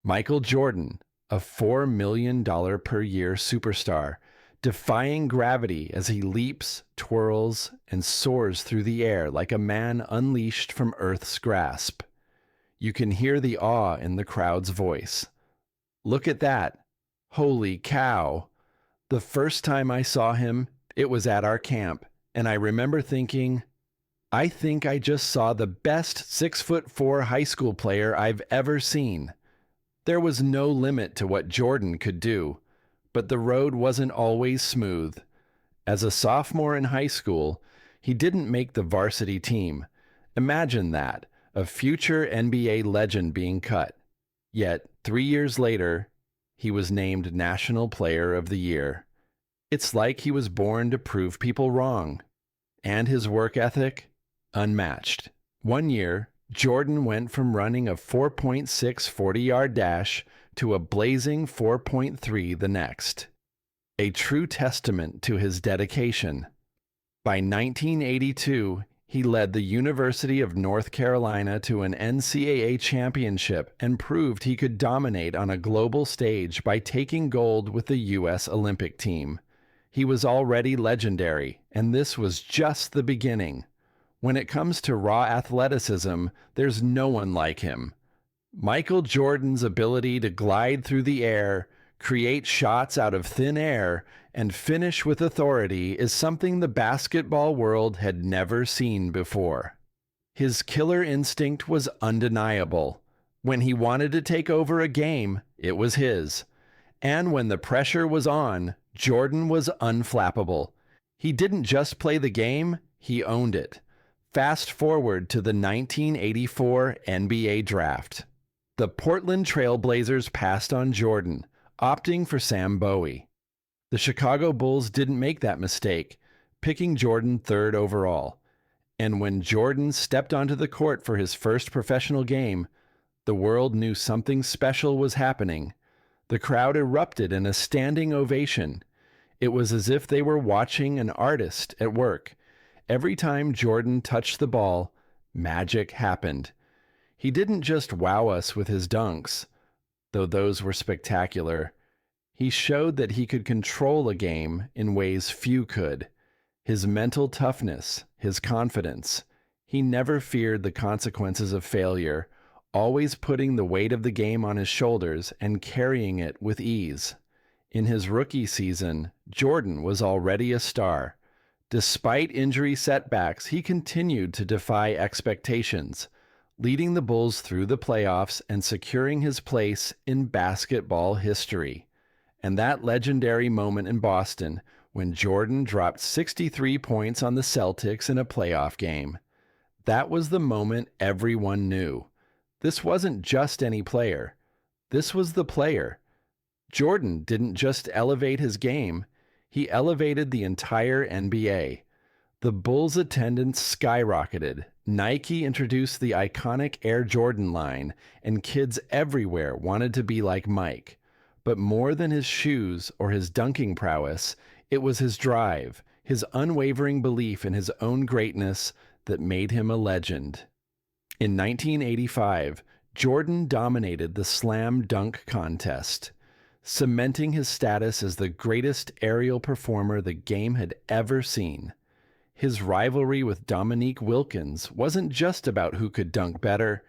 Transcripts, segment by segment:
Michael Jordan, a $4 million per year superstar, defying gravity as he leaps, twirls, and soars through the air like a man unleashed from Earth's grasp. You can hear the awe in the crowd's voice. Look at that. Holy cow. The first time I saw him, it was at our camp, and I remember thinking, I think I just saw the best 6'4" high school player I've ever seen. There was no limit to what Jordan could do, but the road wasn't always smooth. As a sophomore in high school, he didn't make the varsity team. Imagine that, a future NBA legend being cut. Yet, 3 years later, he was named National Player of the Year. It's like he was born to prove people wrong. And his work ethic? Unmatched. One year, Jordan went from running a 4.6 40-yard dash to a blazing 4.3 the next. A true testament to his dedication. By 1982, he led the University of North Carolina to an NCAA championship and proved he could dominate on a global stage by taking gold with the U.S. Olympic team. He was already legendary, and this was just the beginning. When it comes to raw athleticism, there's no one like him. Michael Jordan's ability to glide through the air, create shots out of thin air, and finish with authority is something the basketball world had never seen before. His killer instinct was undeniable. When he wanted to take over a game, it was his. And when the pressure was on, Jordan was unflappable. He didn't just play the game, he owned it. Fast forward to the 1984 NBA Draft. The Portland Trail Blazers passed on Jordan, opting for Sam Bowie. The Chicago Bulls didn't make that mistake, picking Jordan third overall. And when Jordan stepped onto the court for his first professional game, the world knew something special was happening. The crowd erupted in a standing ovation. It was as if they were watching an artist at work. Every time Jordan touched the ball, magic happened. He didn't just wow us with his dunks, though those were spectacular. He showed that he could control a game in ways few could. His mental toughness, his confidence. He never feared the consequences of failure, always putting the weight of the game on his shoulders and carrying it with ease. In his rookie season, Jordan was already a star. Despite injury setbacks, he continued to defy expectations, leading the Bulls through the playoffs and securing his place in basketball history. And that legendary moment in Boston when Jordan dropped 63 points on the Celtics in a playoff game. That was the moment everyone knew. This wasn't just any player. This was the player. Jordan didn't just elevate his game, he elevated the entire NBA. The Bulls' attendance skyrocketed. Nike introduced the iconic Air Jordan line, and kids everywhere wanted to be like Mike. But more than his shoes or his dunking prowess, it was his drive, his unwavering belief in his own greatness that made him a legend. In 1985, Jordan dominated the slam dunk contest, cementing his status as the greatest aerial performer the game had ever seen. His rivalry with Dominique Wilkins wasn't just about who could dunk better,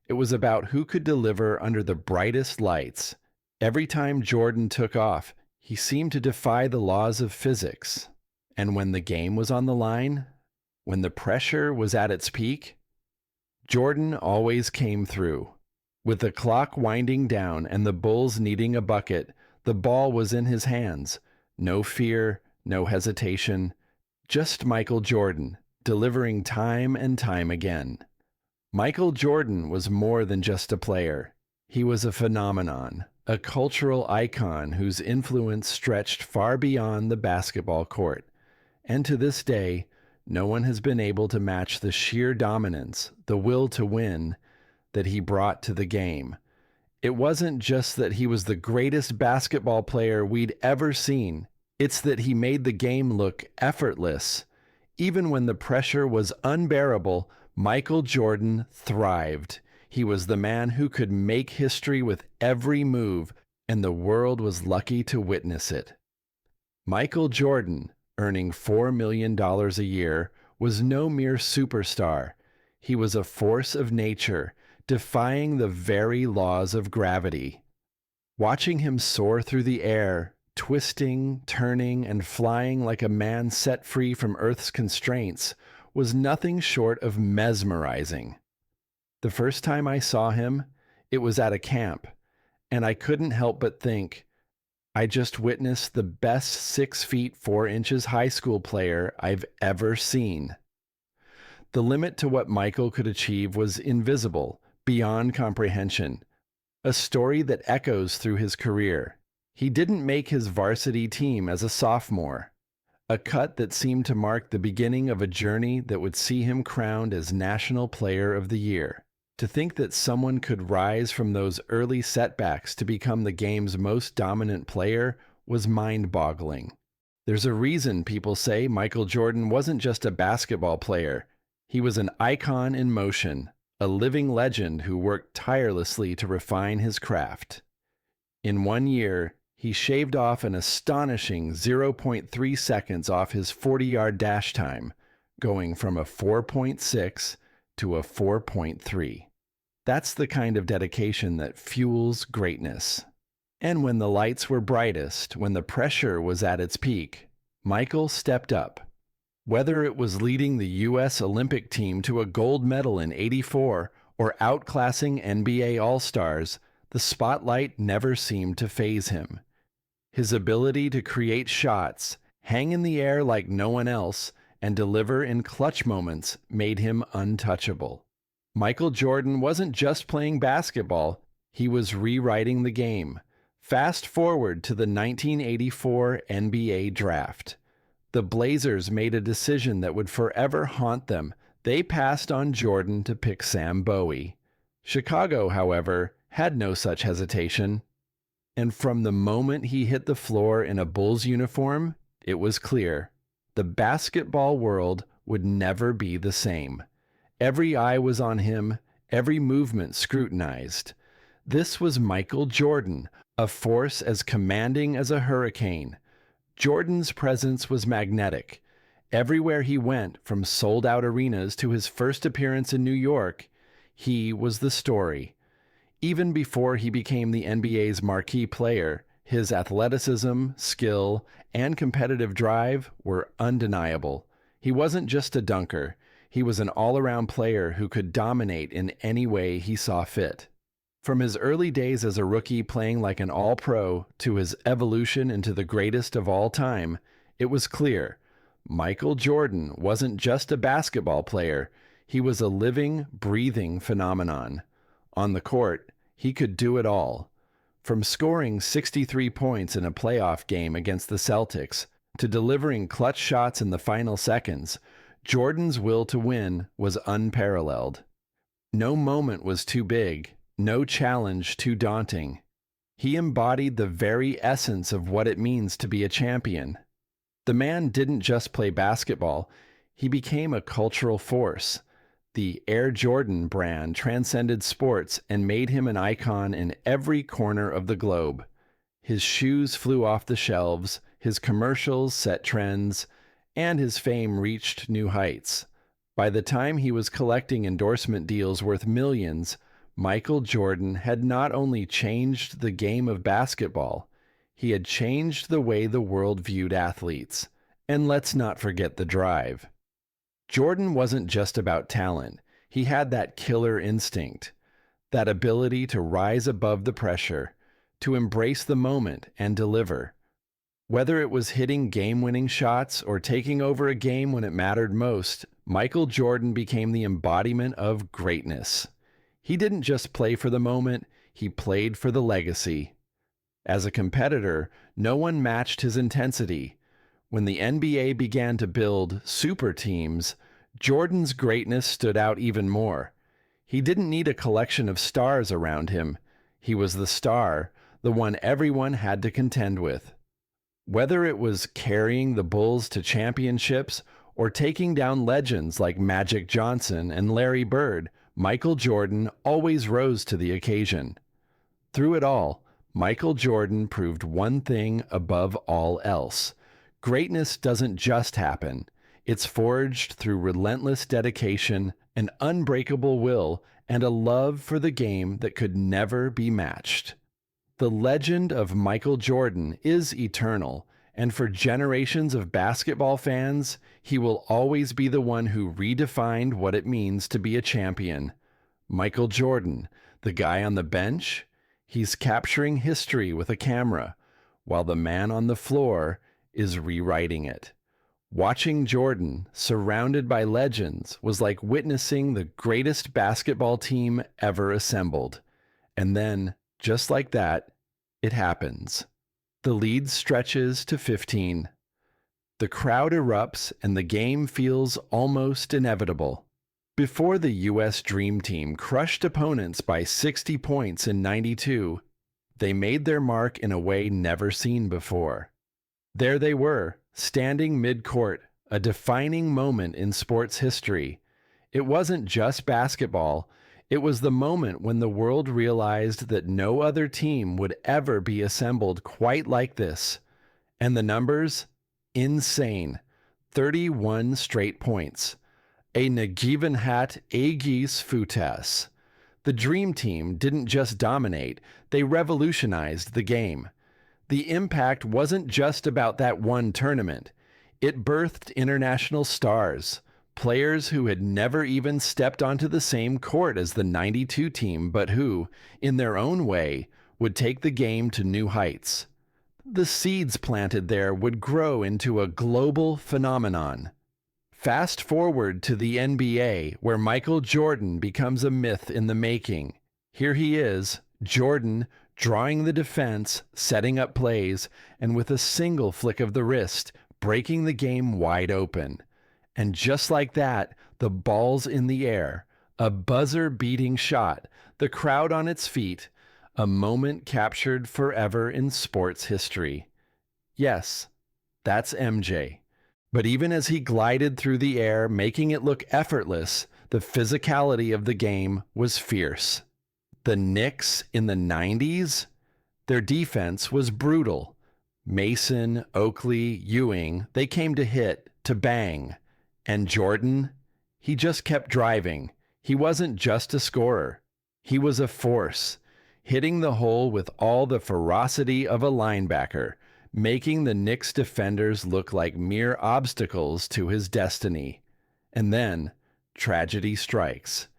it was about who could deliver under the brightest lights. Every time Jordan took off, he seemed to defy the laws of physics. And when the game was on the line, when the pressure was at its peak, Jordan always came through. With the clock winding down and the Bulls needing a bucket, the ball was in his hands. No fear, no hesitation, just Michael Jordan, delivering time and time again. Michael Jordan was more than just a player. He was a phenomenon, a cultural icon whose influence stretched far beyond the basketball court. And to this day, no one has been able to match the sheer dominance, the will to win, that he brought to the game. It wasn't just that he was the greatest basketball player we'd ever seen. It's that he made the game look effortless. Even when the pressure was unbearable, Michael Jordan thrived. He was the man who could make history with every move, and the world was lucky to witness it. Michael Jordan, earning $4 million a year, was no mere superstar. He was a force of nature, defying the very laws of gravity. Watching him soar through the air, twisting, turning, and flying like a man set free from Earth's constraints, was nothing short of mesmerizing. The first time I saw him, it was at a camp, and I couldn't help but think, I just witnessed the best 6 feet 4 inches high school player I've ever seen. The limit to what Michael could achieve was invisible, beyond comprehension, a story that echoes through his career. He didn't make his varsity team as a sophomore, a cut that seemed to mark the beginning of a journey that would see him crowned as National Player of the Year. To think that someone could rise from those early setbacks to become the game's most dominant player was mind-boggling. There's a reason people say Michael Jordan wasn't just a basketball player. He was an icon in motion, a living legend who worked tirelessly to refine his craft. In 1 year, he shaved off an astonishing 0.3 seconds off his 40-yard dash time, going from a 4.6 to a 4.3. That's the kind of dedication that fuels greatness. And when the lights were brightest, when the pressure was at its peak, Michael stepped up. Whether it was leading the U.S. Olympic team to a gold medal in '84 or outclassing NBA All-Stars, the spotlight never seemed to faze him. His ability to create shots, hang in the air like no one else, and deliver in clutch moments made him untouchable. Michael Jordan wasn't just playing basketball, he was rewriting the game. Fast forward to the 1984 NBA draft. The Blazers made a decision that would forever haunt them. They passed on Jordan to pick Sam Bowie. Chicago, however, had no such hesitation. And from the moment he hit the floor in a Bulls uniform, it was clear. The basketball world would never be the same. Every eye was on him, every movement scrutinized. This was Michael Jordan, a force as commanding as a hurricane. Jordan's presence was magnetic. Everywhere he went, from sold-out arenas to his first appearance in New York, he was the story. Even before he became the NBA's marquee player, his athleticism, skill, and competitive drive were undeniable. He wasn't just a dunker. He was an all-around player who could dominate in any way he saw fit. From his early days as a rookie playing like an all-pro to his evolution into the greatest of all time, it was clear Michael Jordan wasn't just a basketball player. He was a living, breathing phenomenon. On the court, he could do it all. From scoring 63 points in a playoff game against the Celtics to delivering clutch shots in the final seconds, Jordan's will to win was unparalleled. No moment was too big, no challenge too daunting. He embodied the very essence of what it means to be a champion. The man didn't just play basketball, he became a cultural force. The Air Jordan brand transcended sports and made him an icon in every corner of the globe. His shoes flew off the shelves, his commercials set trends, and his fame reached new heights. By the time he was collecting endorsement deals worth millions, Michael Jordan had not only changed the game of basketball, he had changed the way the world viewed athletes. And let's not forget the drive. Jordan wasn't just about talent. He had that killer instinct, that ability to rise above the pressure, to embrace the moment and deliver. Whether it was hitting game-winning shots or taking over a game when it mattered most, Michael Jordan became the embodiment of greatness. He didn't just play for the moment, he played for the legacy. As a competitor, no one matched his intensity. When the NBA began to build super teams, Jordan's greatness stood out even more. He didn't need a collection of stars around him. He was the star, the one everyone had to contend with. Whether it was carrying the Bulls to championships or taking down legends like Magic Johnson and Larry Bird, Michael Jordan always rose to the occasion. Through it all, Michael Jordan proved one thing above all else. Greatness doesn't just happen. It's forged through relentless dedication, an unbreakable will, and a love for the game that could never be matched. The legend of Michael Jordan is eternal, and for generations of basketball fans, he will always be the one who redefined what it means to be a champion. Michael Jordan, the guy on the bench, he's capturing history with a camera, while the man on the floor is rewriting it. Watching Jordan, surrounded by legends, was like witnessing the greatest basketball team ever assembled. And then, just like that, it happens. The lead stretches to 15. The crowd erupts and the game feels almost inevitable. Before the U.S. Dream Team crushed opponents by 60 points in '92, they made their mark in a way never seen before. There they were, standing mid-court, a defining moment in sports history. It wasn't just basketball. It was the moment when the world realized that no other team would ever be assembled quite like this. And the numbers? Insane. 31 straight points. A negiven hat Aegis Futas. The Dream Team didn't just dominate, they revolutionized the game. The impact wasn't just about that one tournament. It birthed international stars, players who had never even stepped onto the same court as the '92 team, but who, in their own way, would take the game to new heights. The seeds planted there would grow into a global phenomenon. Fast forward to the NBA, where Michael Jordan becomes a myth in the making. Here he is, Jordan, drawing the defense, setting up plays, and with a single flick of the wrist, breaking the game wide open. And just like that, the ball's in the air, a buzzer-beating shot, the crowd on its feet, a moment captured forever in sports history. Yes, that's MJ. But even as he glided through the air, making it look effortless, the physicality of the game was fierce. The Knicks in the '90s? Their defense was brutal. Mason, Oakley, Ewing, they came to hit, to bang. And Jordan? He just kept driving. He wasn't just a scorer. He was a force, hitting the hole with all the ferocity of a linebacker, making the Knicks defenders look like mere obstacles to his destiny. And then, tragedy strikes.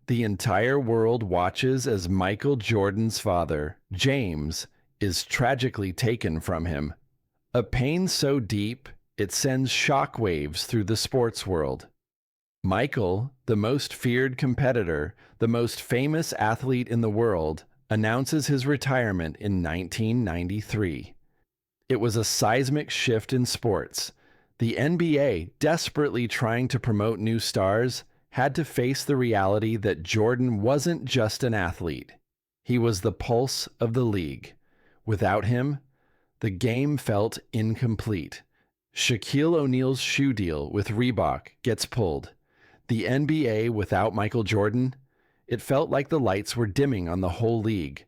The entire world watches as Michael Jordan's father, James, is tragically taken from him. A pain so deep, it sends shockwaves through the sports world. Michael, the most feared competitor, the most famous athlete in the world, announces his retirement in 1993. It was a seismic shift in sports. The NBA, desperately trying to promote new stars, had to face the reality that Jordan wasn't just an athlete. He was the pulse of the league. Without him, the game felt incomplete. Shaquille O'Neal's shoe deal with Reebok gets pulled. The NBA without Michael Jordan, it felt like the lights were dimming on the whole league.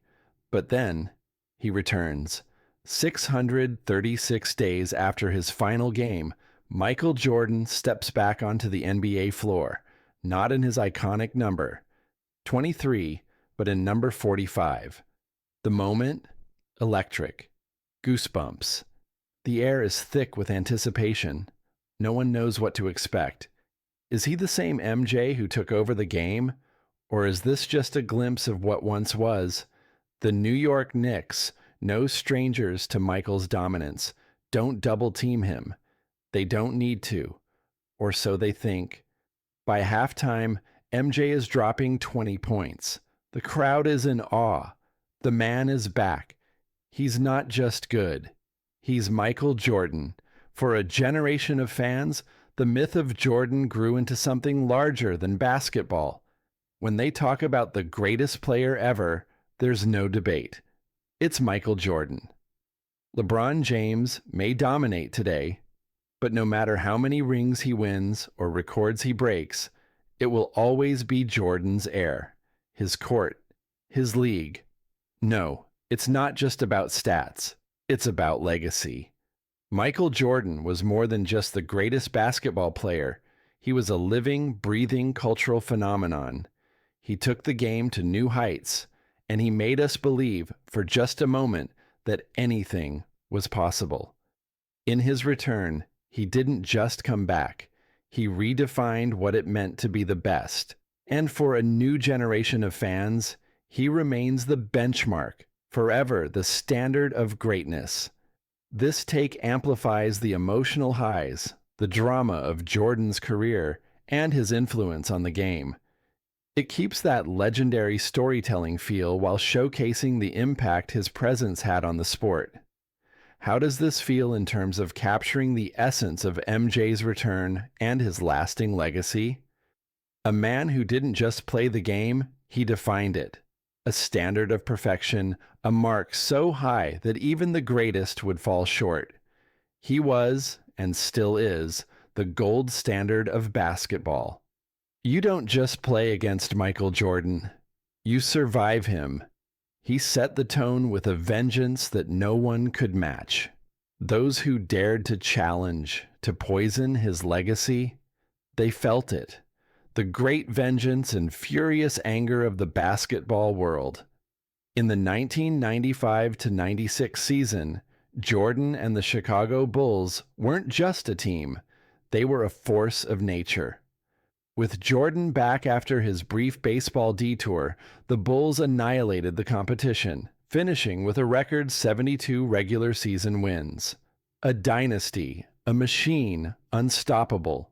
But then, he returns. 636 days after his final game, Michael Jordan steps back onto the NBA floor, not in his iconic number, 23, but in number 45. The moment? Electric. Goosebumps. The air is thick with anticipation. No one knows what to expect. Is he the same MJ who took over the game? Or is this just a glimpse of what once was? The New York Knicks, no strangers to Michael's dominance, don't double-team him. They don't need to. Or so they think. By halftime, MJ is dropping 20 points. The crowd is in awe. The man is back. He's not just good. He's Michael Jordan. For a generation of fans, the myth of Jordan grew into something larger than basketball. When they talk about the greatest player ever, there's no debate. It's Michael Jordan. LeBron James may dominate today, but no matter how many rings he wins or records he breaks, It will always be Jordan's air, his court, his league. No, it's not just about stats. It's about legacy. Michael Jordan was more than just the greatest basketball player. He was a living, breathing cultural phenomenon. He took the game to new heights, and he made us believe for just a moment that anything was possible. In his return, he didn't just come back. He redefined what it meant to be the best. And for a new generation of fans, he remains the benchmark, forever the standard of greatness. This take amplifies the emotional highs, the drama of Jordan's career, and his influence on the game. It keeps that legendary storytelling feel while showcasing the impact his presence had on the sport. How does this feel in terms of capturing the essence of MJ's return and his lasting legacy? A man who didn't just play the game, he defined it. A standard of perfection, a mark so high that even the greatest would fall short. He was, and still is, the gold standard of basketball. You don't just play against Michael Jordan. You survive him. He set the tone with a vengeance that no one could match. Those who dared to challenge, to poison his legacy, they felt it. The great vengeance and furious anger of the basketball world. In the 1995-96 season, Jordan and the Chicago Bulls weren't just a team, they were a force of nature. With Jordan back after his brief baseball detour, the Bulls annihilated the competition, finishing with a record 72 regular season wins. A dynasty, a machine, unstoppable.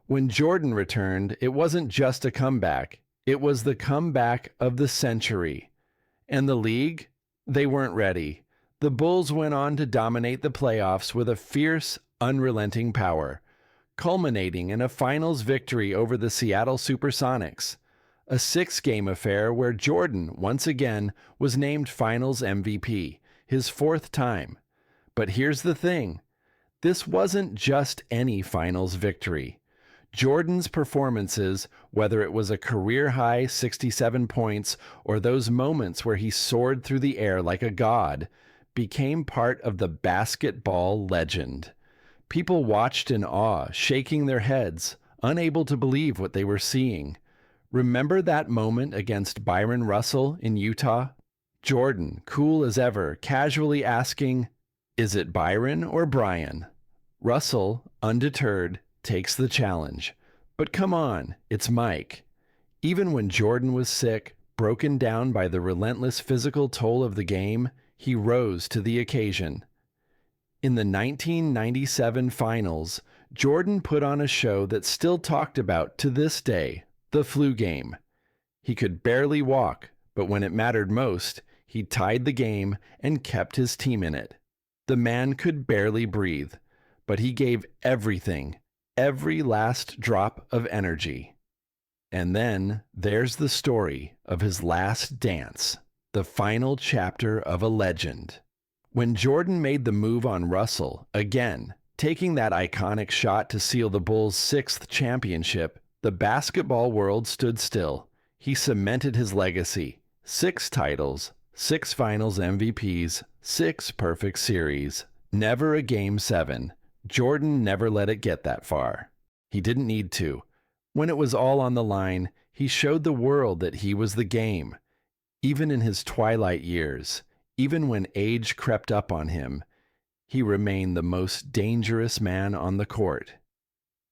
When Jordan returned, it wasn't just a comeback, it was the comeback of the century. And the league? They weren't ready. The Bulls went on to dominate the playoffs with a fierce, unrelenting power, culminating in a finals victory over the Seattle SuperSonics, a 6-game affair where Jordan, once again, was named Finals MVP, his 4th time. But here's the thing. This wasn't just any finals victory. Jordan's performances, whether it was a career-high 67 points or those moments where he soared through the air like a god, became part of the basketball legend. People watched in awe, shaking their heads, unable to believe what they were seeing. Remember that moment against Byron Russell in Utah? Jordan, cool as ever, casually asking, "Is it Byron or Brian?" Russell, undeterred, takes the challenge. But come on, it's Mike. Even when Jordan was sick, broken down by the relentless physical toll of the game, he rose to the occasion. In the 1997 finals, Jordan put on a show that's still talked about to this day, the flu game. He could barely walk, but when it mattered most, he tied the game and kept his team in it. The man could barely breathe, but he gave everything, every last drop of energy. And then there's the story of his last dance, the final chapter of a legend. When Jordan made the move on Russell, again, taking that iconic shot to seal the Bulls' 6th championship, the basketball world stood still. He cemented his legacy. 6 titles, 6 finals MVPs, 6 perfect series. Never a Game 7. Jordan never let it get that far. He didn't need to. When it was all on the line, he showed the world that he was the game. Even in his twilight years, even when age crept up on him, he remained the most dangerous man on the court.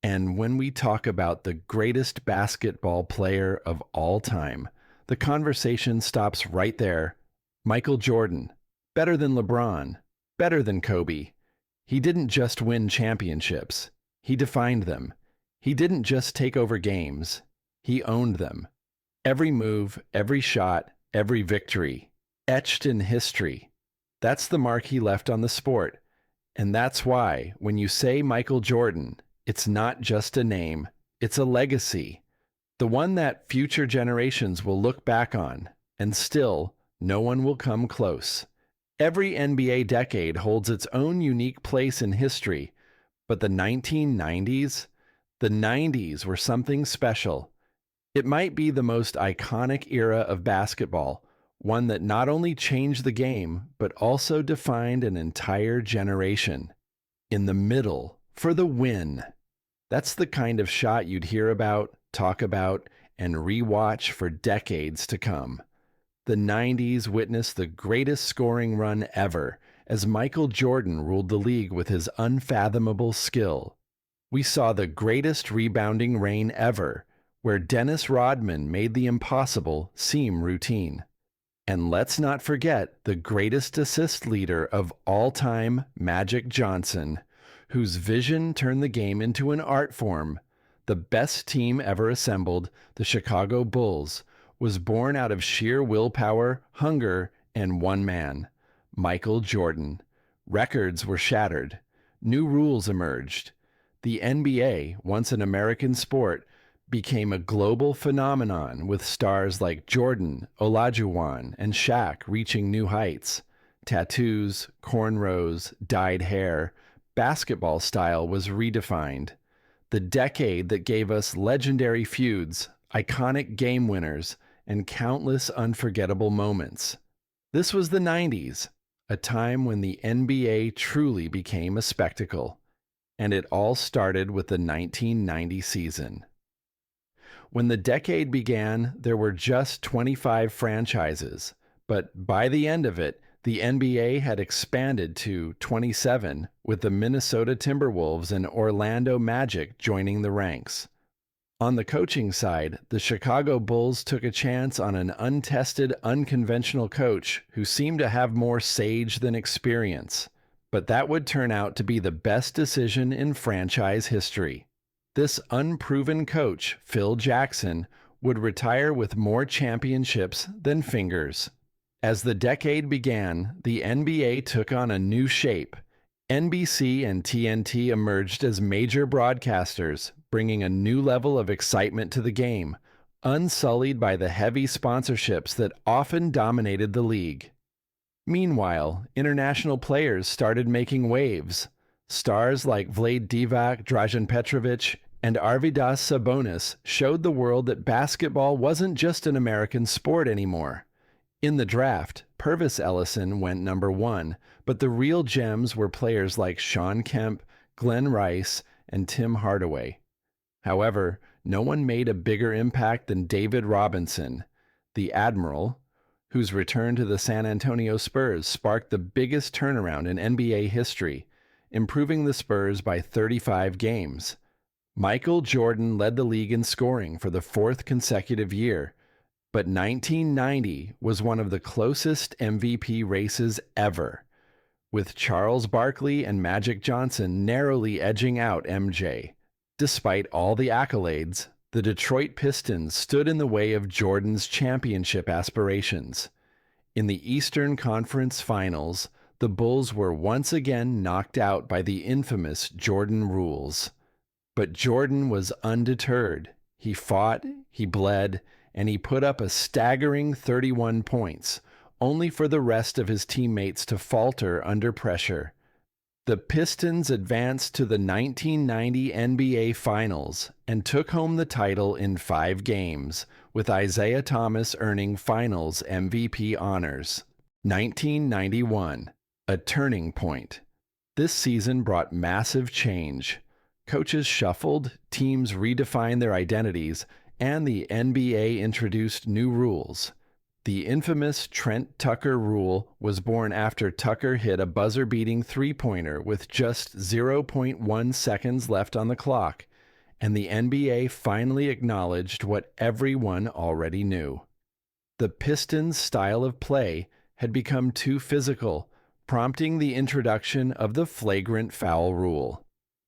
And when we talk about the greatest basketball player of all time, the conversation stops right there. Michael Jordan, better than LeBron, better than Kobe. He didn't just win championships. He defined them. He didn't just take over games. He owned them. Every move, every shot, every victory, etched in history. That's the mark he left on the sport. And that's why, when you say Michael Jordan, it's not just a name, it's a legacy. The one that future generations will look back on, and still, no one will come close. Every NBA decade holds its own unique place in history, but the 1990s? The 90s were something special. It might be the most iconic era of basketball, one that not only changed the game, but also defined an entire generation. In the middle, for the win. That's the kind of shot you'd hear about, talk about, and rewatch for decades to come. The 90s witnessed the greatest scoring run ever as Michael Jordan ruled the league with his unfathomable skill. We saw the greatest rebounding reign ever, where Dennis Rodman made the impossible seem routine. And let's not forget the greatest assist leader of all time, Magic Johnson, whose vision turned the game into an art form. The best team ever assembled, the Chicago Bulls, was born out of sheer willpower, hunger, and one man, Michael Jordan. Records were shattered. New rules emerged. The NBA, once an American sport, became a global phenomenon with stars like Jordan, Olajuwon, and Shaq reaching new heights. Tattoos, cornrows, dyed hair, basketball style was redefined. The decade that gave us legendary feuds, iconic game winners, and countless unforgettable moments. This was the 90s, a time when the NBA truly became a spectacle. And it all started with the 1990 season. When the decade began, there were just 25 franchises, but by the end of it, the NBA had expanded to 27, with the Minnesota Timberwolves and Orlando Magic joining the ranks. On the coaching side, the Chicago Bulls took a chance on an untested, unconventional coach who seemed to have more sage than experience, but that would turn out to be the best decision in franchise history. This unproven coach, Phil Jackson, would retire with more championships than fingers. As the decade began, the NBA took on a new shape. NBC and TNT emerged as major broadcasters, bringing a new level of excitement to the game, unsullied by the heavy sponsorships that often dominated the league. Meanwhile, international players started making waves. Stars like Vlade Divac, Dragan Petrovic, and Arvydas Sabonis showed the world that basketball wasn't just an American sport anymore. In the draft, Purvis Ellison went number 1, but the real gems were players like Shawn Kemp, Glenn Rice, and Tim Hardaway. However, no one made a bigger impact than David Robinson, the Admiral, whose return to the San Antonio Spurs sparked the biggest turnaround in NBA history, improving the Spurs by 35 games. Michael Jordan led the league in scoring for the 4th consecutive year, but 1990 was one of the closest MVP races ever, with Charles Barkley and Magic Johnson narrowly edging out MJ. Despite all the accolades, the Detroit Pistons stood in the way of Jordan's championship aspirations. In the Eastern Conference Finals, the Bulls were once again knocked out by the infamous Jordan rules. But Jordan was undeterred. He fought, he bled, and he put up a staggering 31 points, only for the rest of his teammates to falter under pressure. The Pistons advanced to the 1990 NBA Finals and took home the title in 5 games, with Isaiah Thomas earning Finals MVP honors. 1991, a turning point. This season brought massive change. Coaches shuffled, teams redefined their identities, and the NBA introduced new rules. The infamous Trent Tucker rule was born after Tucker hit a buzzer-beating three-pointer with just 0.1 seconds left on the clock, and the NBA finally acknowledged what everyone already knew. The Pistons' style of play had become too physical, prompting the introduction of the flagrant foul rule.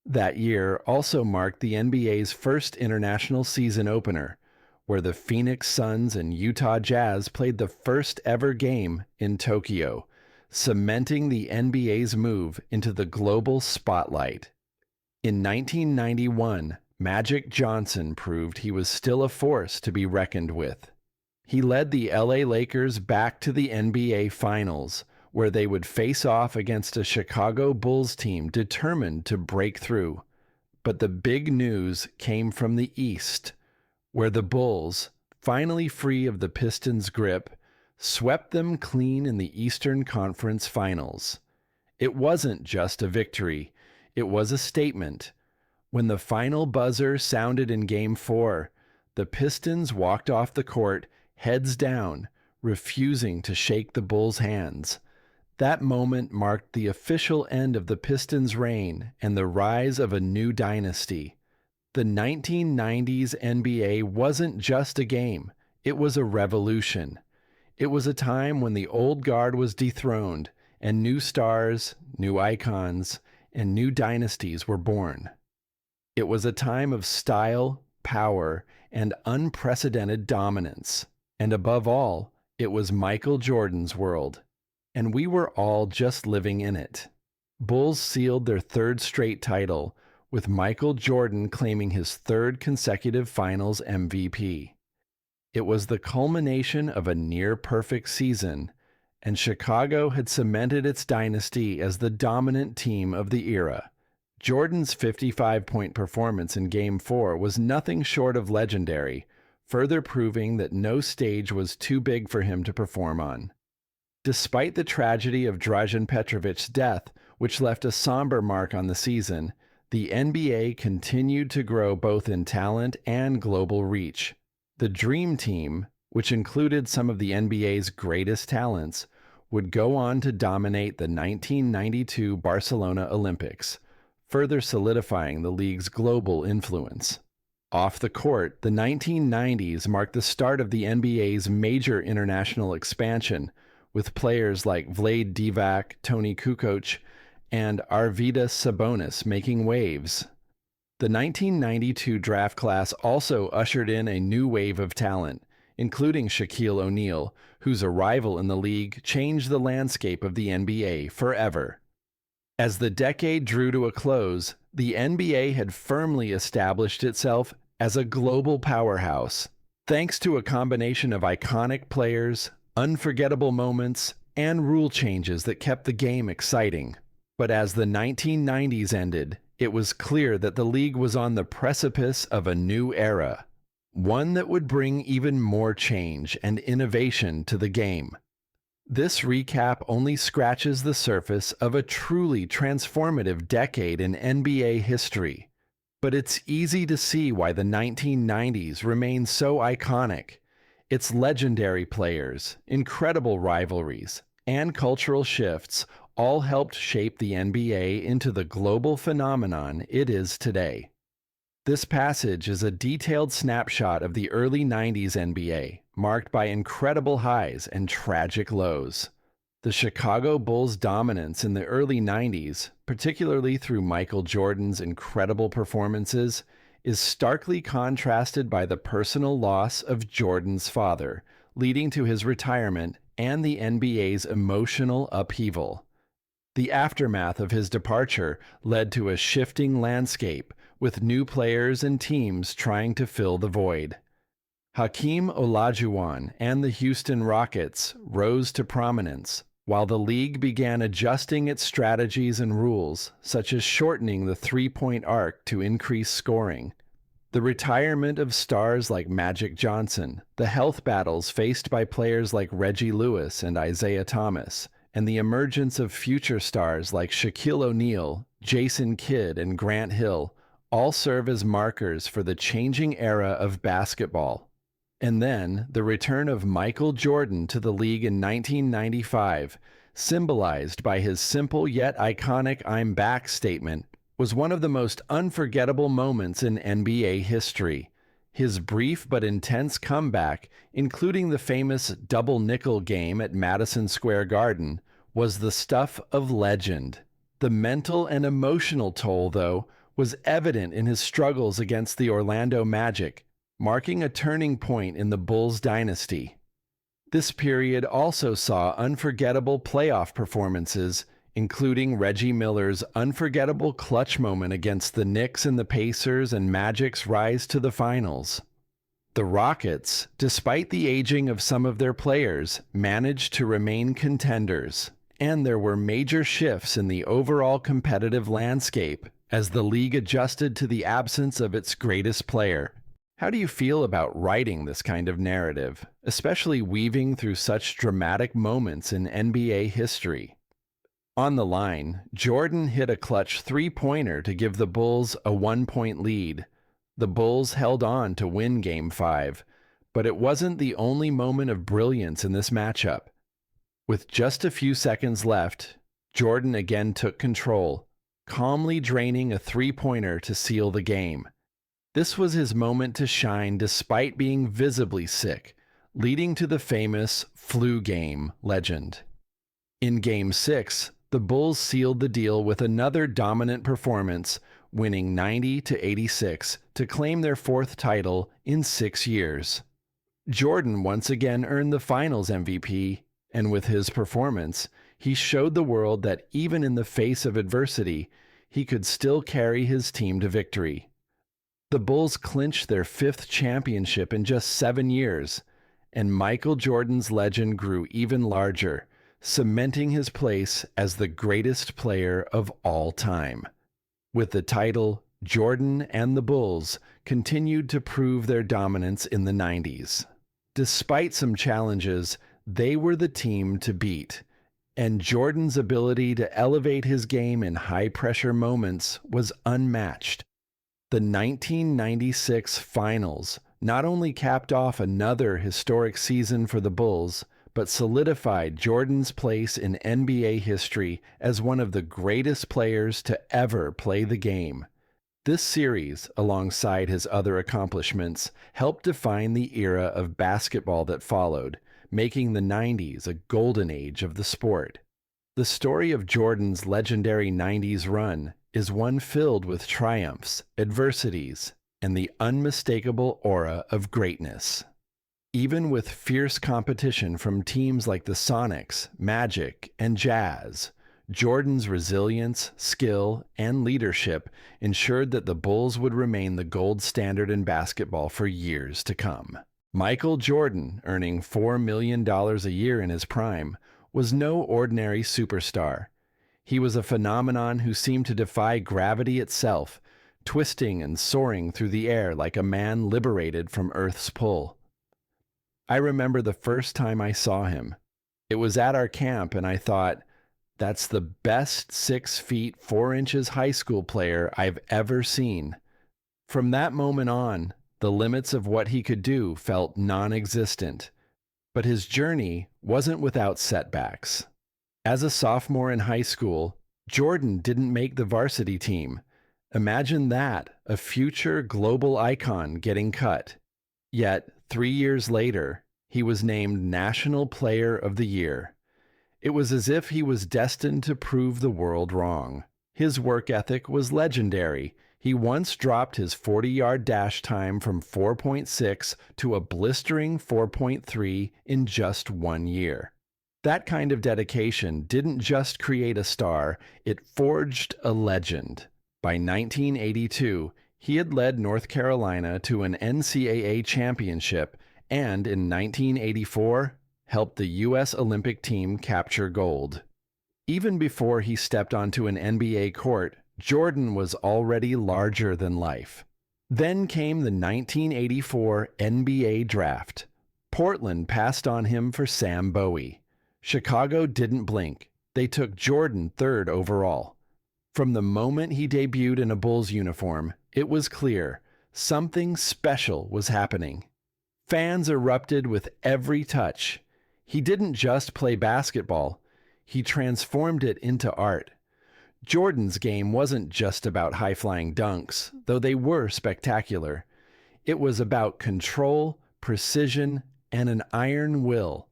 That year also marked the NBA's first international season opener, where the Phoenix Suns and Utah Jazz played the first ever game in Tokyo, cementing the NBA's move into the global spotlight. In 1991, Magic Johnson proved he was still a force to be reckoned with. He led the LA Lakers back to the NBA Finals, where they would face off against a Chicago Bulls team determined to break through. But the big news came from the East, where the Bulls, finally free of the Pistons' grip, swept them clean in the Eastern Conference Finals. It wasn't just a victory, it was a statement. When the final buzzer sounded in Game 4, the Pistons walked off the court, heads down, refusing to shake the Bulls' hands. That moment marked the official end of the Pistons' reign and the rise of a new dynasty. The 1990s NBA wasn't just a game, it was a revolution. It was a time when the old guard was dethroned, and new stars, new icons, and new dynasties were born. It was a time of style, power, and unprecedented dominance. And above all, it was Michael Jordan's world. And we were all just living in it. Bulls sealed their third straight title, with Michael Jordan claiming his third consecutive Finals MVP. It was the culmination of a near-perfect season, and Chicago had cemented its dynasty as the dominant team of the era. Jordan's 55-point performance in Game 4 was nothing short of legendary, further proving that no stage was too big for him to perform on. Despite the tragedy of Dražen Petrovic's death, which left a somber mark on the season, the NBA continued to grow both in talent and global reach. The Dream Team, which included some of the NBA's greatest talents, would go on to dominate the 1992 Barcelona Olympics, further solidifying the league's global influence. Off the court, the 1990s marked the start of the NBA's major international expansion, with players like Vlade Divac, Toni Kukoc, and Arvydas Sabonis making waves. The 1992 draft class also ushered in a new wave of talent, including Shaquille O'Neal, whose arrival in the league changed the landscape of the NBA forever. As the decade drew to a close, the NBA had firmly established itself as a global powerhouse, thanks to a combination of iconic players, unforgettable moments, and rule changes that kept the game exciting. But as the 1990s ended, it was clear that the league was on the precipice of a new era, one that would bring even more change and innovation to the game. This recap only scratches the surface of a truly transformative decade in NBA history, but it's easy to see why the 1990s remain so iconic. Its legendary players, incredible rivalries, and cultural shifts all helped shape the NBA into the global phenomenon it is today. This passage is a detailed snapshot of the early 90s NBA, marked by incredible highs and tragic lows. The Chicago Bulls' dominance in the early 90s, particularly through Michael Jordan's incredible performances, is starkly contrasted by the personal loss of Jordan's father, leading to his retirement and the NBA's emotional upheaval. The aftermath of his departure led to a shifting landscape, with new players and teams trying to fill the void. Hakeem Olajuwon and the Houston Rockets rose to prominence, while the league began adjusting its strategies and rules, such as shortening the three-point arc to increase scoring. The retirement of stars like Magic Johnson, the health battles faced by players like Reggie Lewis and Isaiah Thomas, and the emergence of future stars like Shaquille O'Neal, Jason Kidd, and Grant Hill all serve as markers for the changing era of basketball. And then, the return of Michael Jordan to the league in 1995, symbolized by his simple yet iconic "I'm back" statement, was one of the most unforgettable moments in NBA history. His brief but intense comeback, including the famous double nickel game at Madison Square Garden, was the stuff of legend. The mental and emotional toll, though, was evident in his struggles against the Orlando Magic, marking a turning point in the Bulls' dynasty. This period also saw unforgettable playoff performances, including Reggie Miller's unforgettable clutch moment against the Knicks and the Pacers and Magic's rise to the finals. The Rockets, despite the aging of some of their players, managed to remain contenders, and there were major shifts in the overall competitive landscape as the league adjusted to the absence of its greatest player. How do you feel about writing this kind of narrative, especially weaving through such dramatic moments in NBA history? On the line, Jordan hit a clutch three-pointer to give the Bulls a 1-point lead. The Bulls held on to win Game 5, but it wasn't the only moment of brilliance in this matchup. With just a few seconds left, Jordan again took control, calmly draining a three-pointer to seal the game. This was his moment to shine despite being visibly sick, leading to the famous flu game legend. In Game 6, the Bulls sealed the deal with another dominant performance, winning 90-86 to claim their fourth title in 6 years. Jordan once again earned the Finals MVP, and with his performance, he showed the world that even in the face of adversity, he could still carry his team to victory. The Bulls clinched their 5th championship in just 7 years, and Michael Jordan's legend grew even larger, cementing his place as the greatest player of all time. With the title, Jordan and the Bulls continued to prove their dominance in the 90s. Despite some challenges, they were the team to beat, and Jordan's ability to elevate his game in high-pressure moments was unmatched. The 1996 Finals not only capped off another historic season for the Bulls, but solidified Jordan's place in NBA history as one of the greatest players to ever play the game. This series, alongside his other accomplishments, helped define the era of basketball that followed, making the 90s a golden age of the sport. The story of Jordan's legendary 90s run is one filled with triumphs, adversities, and the unmistakable aura of greatness. Even with fierce competition from teams like the Sonics, Magic, and Jazz, Jordan's resilience, skill, and leadership ensured that the Bulls would remain the gold standard in basketball for years to come. Michael Jordan, earning $4 million a year in his prime, was no ordinary superstar. He was a phenomenon who seemed to defy gravity itself, twisting and soaring through the air like a man liberated from Earth's pull. I remember the first time I saw him. It was at our camp, and I thought, that's the best 6 feet 4 inches high school player I've ever seen. From that moment on, the limits of what he could do felt non-existent. But his journey wasn't without setbacks. As a sophomore in high school, Jordan didn't make the varsity team. Imagine that, a future global icon getting cut. Yet, 3 years later, he was named National Player of the Year. It was as if he was destined to prove the world wrong. His work ethic was legendary. He once dropped his 40-yard dash time from 4.6 to a blistering 4.3 in just 1 year. That kind of dedication didn't just create a star, it forged a legend. By 1982, he had led North Carolina to an NCAA championship and in 1984, helped the U.S. Olympic team capture gold. Even before he stepped onto an NBA court, Jordan was already larger than life. Then came the 1984 NBA draft. Portland passed on him for Sam Bowie. Chicago didn't blink. They took Jordan 3rd overall. From the moment he debuted in a Bulls uniform, it was clear something special was happening. Fans erupted with every touch. He didn't just play basketball, he transformed it into art. Jordan's game wasn't just about high-flying dunks, though they were spectacular. It was about control, precision, and an iron will.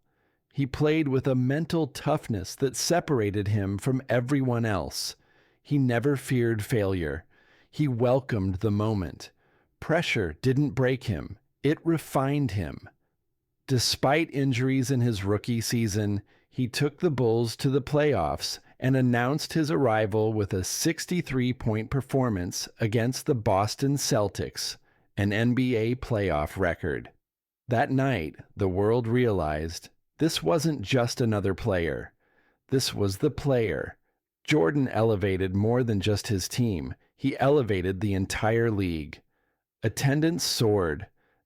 He played with a mental toughness that separated him from everyone else. He never feared failure. He welcomed the moment. Pressure didn't break him, it refined him. Despite injuries in his rookie season, he took the Bulls to the playoffs and announced his arrival with a 63-point performance against the Boston Celtics, an NBA playoff record. That night, the world realized this wasn't just another player. This was the player. Jordan elevated more than just his team. He elevated the entire league. Attendance soared.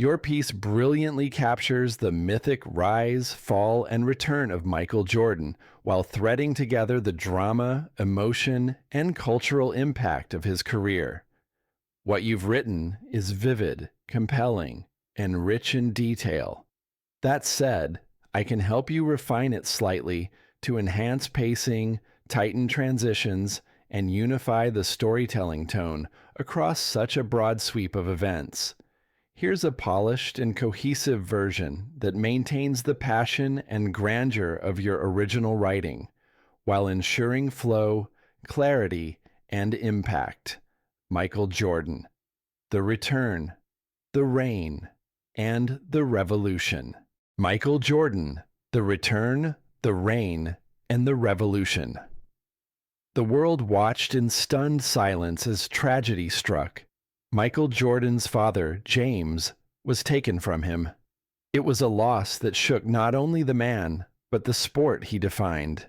Your piece brilliantly captures the mythic rise, fall, and return of Michael Jordan while threading together the drama, emotion, and cultural impact of his career. What you've written is vivid, compelling, and rich in detail. That said, I can help you refine it slightly to enhance pacing, tighten transitions, and unify the storytelling tone across such a broad sweep of events. Here's a polished and cohesive version that maintains the passion and grandeur of your original writing, while ensuring flow, clarity, and impact. Michael Jordan. The Return, The Reign, and The Revolution. Michael Jordan. The Return, The Reign, and The Revolution. The world watched in stunned silence as tragedy struck. Michael Jordan's father, James, was taken from him. It was a loss that shook not only the man, but the sport he defined.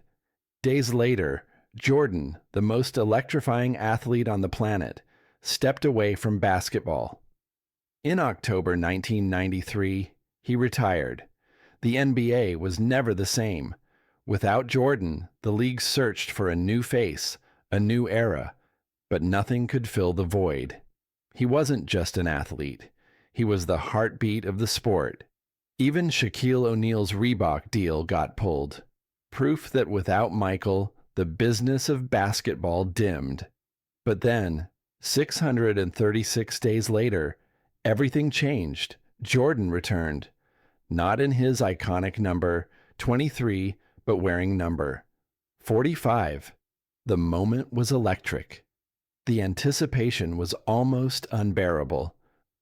Days later, Jordan, the most electrifying athlete on the planet, stepped away from basketball. In October 1993, he retired. The NBA was never the same. Without Jordan, the league searched for a new face, a new era, but nothing could fill the void. He wasn't just an athlete. He was the heartbeat of the sport. Even Shaquille O'Neal's Reebok deal got pulled. Proof that without Michael, the business of basketball dimmed. But then, 636 days later, everything changed. Jordan returned. Not in his iconic number, 23, but wearing number 45. The moment was electric. The anticipation was almost unbearable.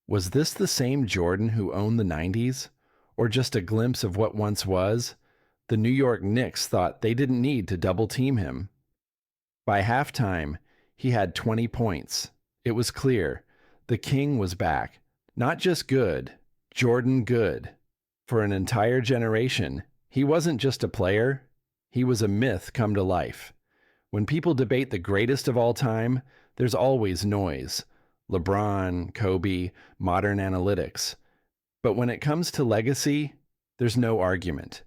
Was this the same Jordan who owned the 90s? Or just a glimpse of what once was? The New York Knicks thought they didn't need to double-team him. By halftime, he had 20 points. It was clear. The king was back. Not just good, Jordan good. For an entire generation, he wasn't just a player. He was a myth come to life. When people debate the greatest of all time, there's always noise. LeBron, Kobe, modern analytics. But when it comes to legacy, there's no argument.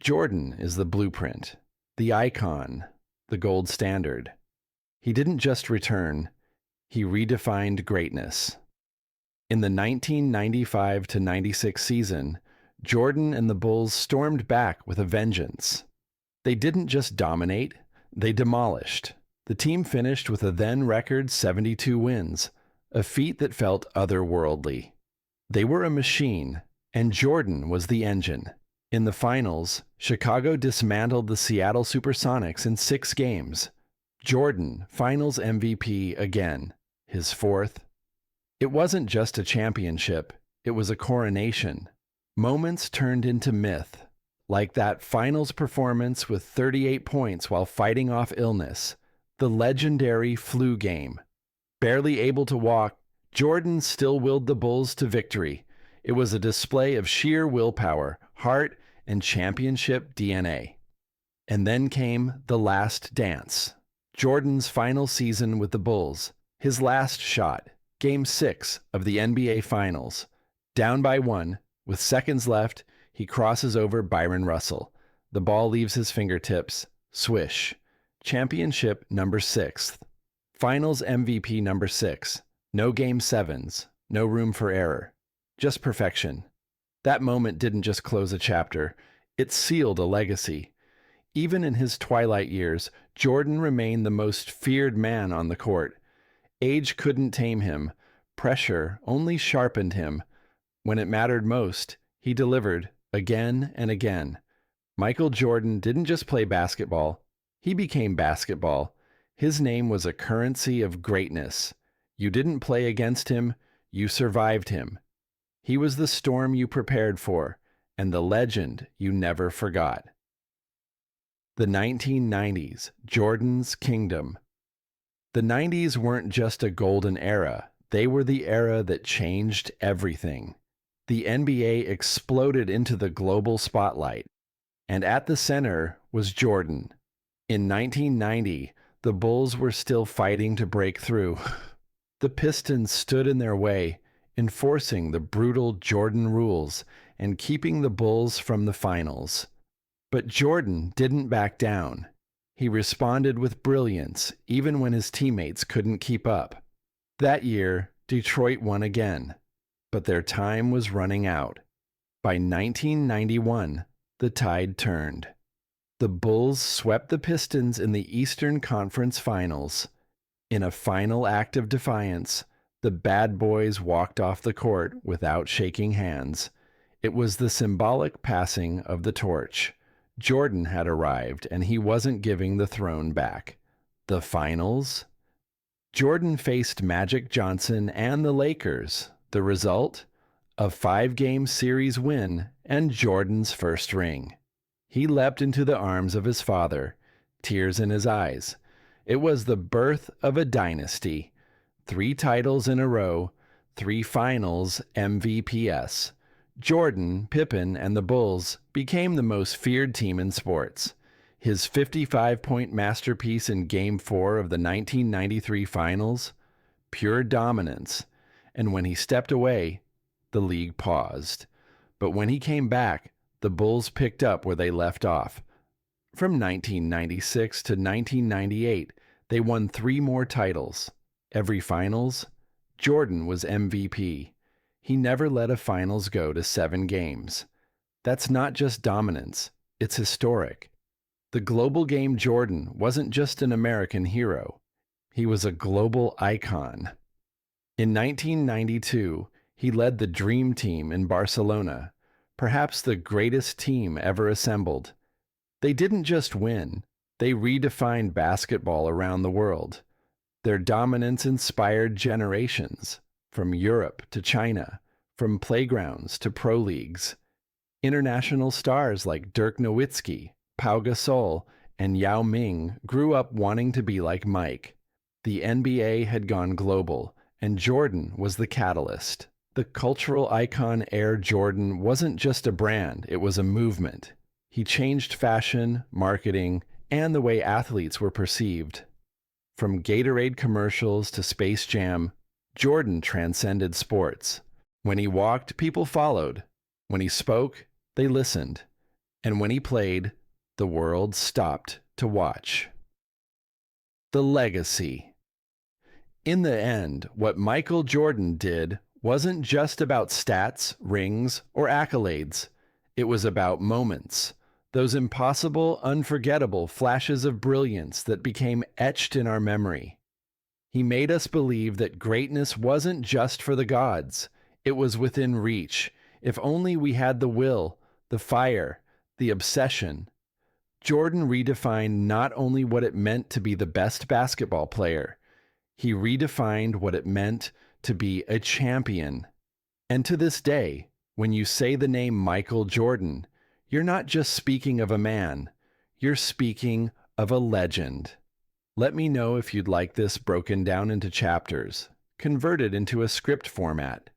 Jordan is the blueprint, the icon, the gold standard. He didn't just return, he redefined greatness. In the 1995-96 season, Jordan and the Bulls stormed back with a vengeance. They didn't just dominate, they demolished. The team finished with a then-record 72 wins, a feat that felt otherworldly. They were a machine, and Jordan was the engine. In the finals, Chicago dismantled the Seattle SuperSonics in 6 games. Jordan, Finals MVP again, his 4th. It wasn't just a championship, it was a coronation. Moments turned into myth, like that finals performance with 38 points while fighting off illness, the legendary flu game. Barely able to walk, Jordan still willed the Bulls to victory. It was a display of sheer willpower, heart, and championship DNA. And then came the last dance. Jordan's final season with the Bulls, his last shot, Game 6 of the NBA Finals. Down by 1, with seconds left, he crosses over Byron Russell. The ball leaves his fingertips. Swish. Championship number 6th. Finals MVP number 6. No Game 7s. No room for error. Just perfection. That moment didn't just close a chapter. It sealed a legacy. Even in his twilight years, Jordan remained the most feared man on the court. Age couldn't tame him. Pressure only sharpened him. When it mattered most, he delivered again and again. Michael Jordan didn't just play basketball. He became basketball. His name was a currency of greatness. You didn't play against him, you survived him. He was the storm you prepared for, and the legend you never forgot. The 1990s, Jordan's Kingdom. The 90s weren't just a golden era, they were the era that changed everything. The NBA exploded into the global spotlight, and at the center was Jordan. In 1990, the Bulls were still fighting to break through. The Pistons stood in their way. enforcing the brutal Jordan rules and keeping the Bulls from the finals. But Jordan didn't back down. He responded with brilliance even when his teammates couldn't keep up. That year, Detroit won again, but their time was running out. By 1991, the tide turned. The Bulls swept the Pistons in the Eastern Conference Finals. In a final act of defiance, the bad boys walked off the court without shaking hands. It was the symbolic passing of the torch. Jordan had arrived, and he wasn't giving the throne back. The finals? Jordan faced Magic Johnson and the Lakers. The result? A 5-game series win and Jordan's first ring. He leapt into the arms of his father, tears in his eyes. It was the birth of a dynasty. 3 titles in a row, 3 finals MVPs. Jordan, Pippen, and the Bulls became the most feared team in sports. His 55-point masterpiece in Game 4 of the 1993 Finals? Pure dominance. And when he stepped away, the league paused. But when he came back, the Bulls picked up where they left off. From 1996 to 1998, they won 3 more titles. Every finals, Jordan was MVP. He never let a finals go to 7 games. That's not just dominance, it's historic. The global game Jordan wasn't just an American hero. He was a global icon. In 1992, he led the Dream Team in Barcelona, perhaps the greatest team ever assembled. They didn't just win, they redefined basketball around the world. Their dominance inspired generations, from Europe to China, from playgrounds to pro leagues. International stars like Dirk Nowitzki, Pau Gasol, and Yao Ming grew up wanting to be like Mike. The NBA had gone global, and Jordan was the catalyst. The cultural icon Air Jordan wasn't just a brand, it was a movement. He changed fashion, marketing, and the way athletes were perceived. From Gatorade commercials to Space Jam, Jordan transcended sports. When he walked, people followed. When he spoke, they listened. And when he played, the world stopped to watch. The legacy. In the end, what Michael Jordan did wasn't just about stats, rings, or accolades. It was about moments. Those impossible, unforgettable flashes of brilliance that became etched in our memory. He made us believe that greatness wasn't just for the gods. It was within reach, if only we had the will, the fire, the obsession. Jordan redefined not only what it meant to be the best basketball player, he redefined what it meant to be a champion. And to this day, when you say the name Michael Jordan, you're not just speaking of a man, you're speaking of a legend. Let me know if you'd like this broken down into chapters, converted into a script format,